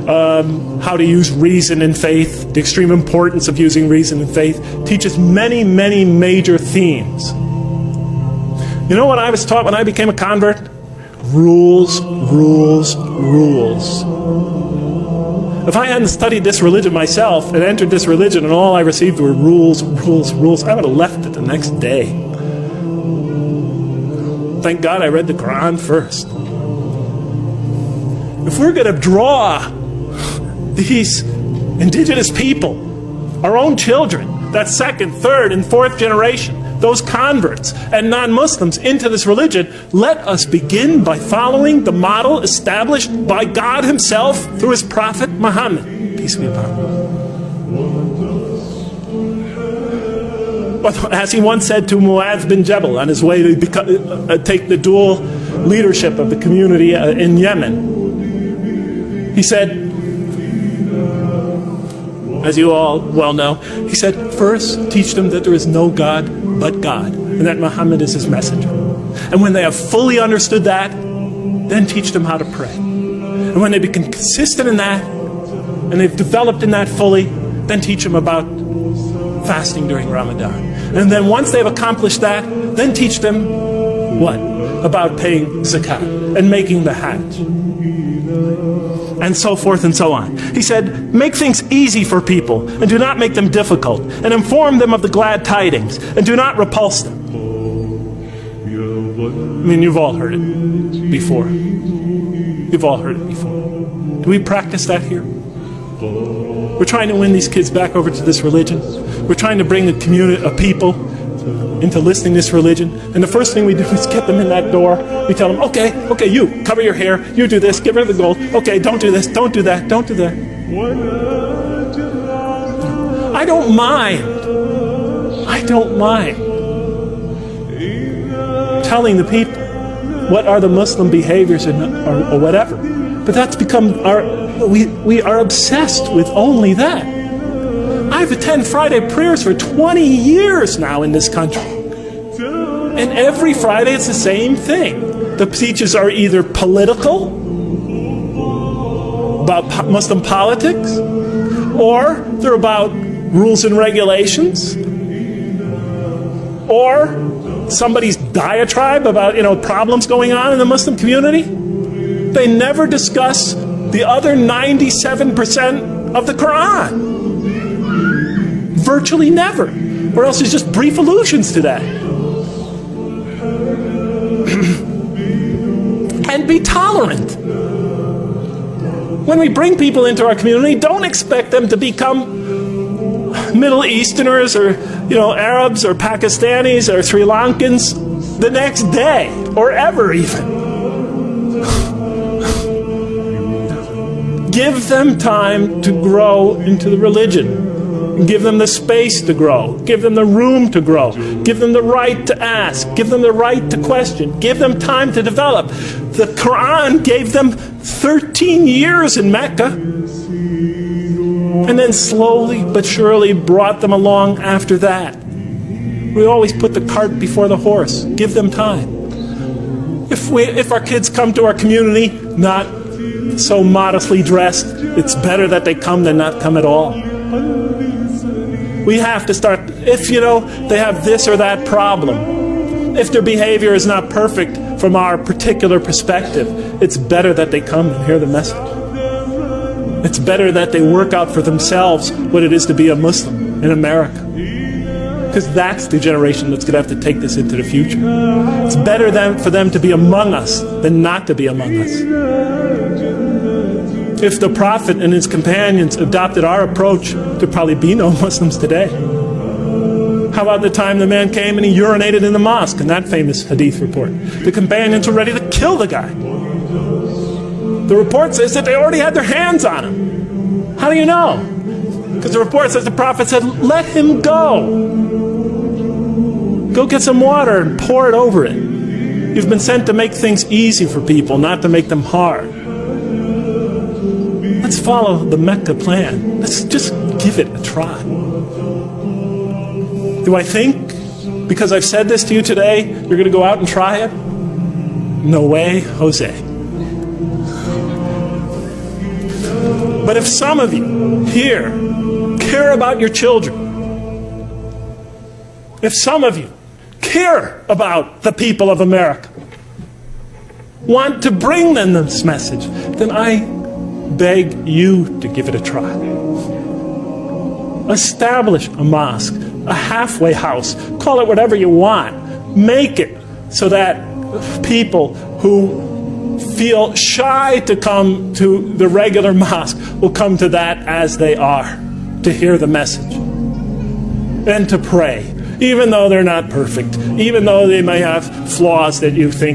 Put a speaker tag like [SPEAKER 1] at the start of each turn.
[SPEAKER 1] how to use reason and faith, the extreme importance of using reason and faith, teaches many, many major themes. You know what I was taught when I became a convert? Rules, rules, rules. If I hadn't studied this religion myself and entered this religion and all I received were rules, rules, rules, I would have left it the next day. Thank God I read the Quran first. If we're going to draw these indigenous people, our own children, that second, third, and fourth generation, those converts and non-Muslims into this religion, let us begin by following the model established by God himself through his prophet Muhammad. Peace be upon him. As he once said to Mu'adh bin Jabal on his way to take the dual leadership of the community in Yemen, he said, as you all well know, he said, first teach them that there is no God but God, and that Muhammad is his messenger. And when they have fully understood that, then teach them how to pray. And when they become consistent in that, and they've developed in that fully, then teach them about fasting during Ramadan. And then once they've accomplished that, then teach them what? About paying zakat and making the hajj. And so forth and so on. He said, make things easy for people and do not make them difficult, and inform them of the glad tidings and do not repulse them. I mean, you've all heard it before. You've all heard it before. Do we practice that here? We're trying to win these kids back over to this religion. We're trying to bring a community of people into listening to this religion, and the first thing we do is get them in that door. We tell them, okay, you cover your hair, you do this, get rid of the gold, okay, don't do this, don't do that, don't do that. I don't mind telling the people what are the Muslim behaviors or whatever, but that's become we are obsessed with only that. I've attended Friday prayers for 20 years now in this country. And every Friday it's the same thing. The speeches are either political, about Muslim politics, or they're about rules and regulations, or somebody's diatribe about, problems going on in the Muslim community. They never discuss the other 97% of the Quran. Virtually never. Or else it's just brief allusions to that. And be tolerant. When we bring people into our community, don't expect them to become Middle Easterners or Arabs or Pakistanis or Sri Lankans the next day or ever even. Give them time to grow into the religion. Give them the space to grow. Give them the room to grow. Give them the right to ask. Give them the right to question. Give them time to develop. The Quran gave them 13 years in Mecca, and then slowly but surely brought them along after that. We always put the cart before the horse. Give them time. If our kids come to our community not so modestly dressed, it's better that they come than not come at all. We have to start, if they have this or that problem, if their behavior is not perfect from our particular perspective, it's better that they come and hear the message. It's better that they work out for themselves what it is to be a Muslim in America. Because that's the generation that's going to have to take this into the future. It's better for them to be among us than not to be among us. If the Prophet and his companions adopted our approach, there'd probably be no Muslims today. How about the time the man came and he urinated in the mosque, in that famous hadith report? The companions were ready to kill the guy. The report says that they already had their hands on him. How do you know? Because the report says the Prophet said, let him go. Go get some water and pour it over it. You've been sent to make things easy for people, not to make them hard. Let's follow the Mecca plan. Let's just give it a try. Do I think, because I've said this to you today, you're going to go out and try it? No way, Jose. But if some of you here care about your children, if some of you care about the people of America, want to bring them this message, then I beg you to give it a try. Establish a mosque, a halfway house, call it whatever you want. Make it so that people who feel shy to come to the regular mosque will come to that as they are, to hear the message and to pray, even though they're not perfect, even though they may have flaws that you think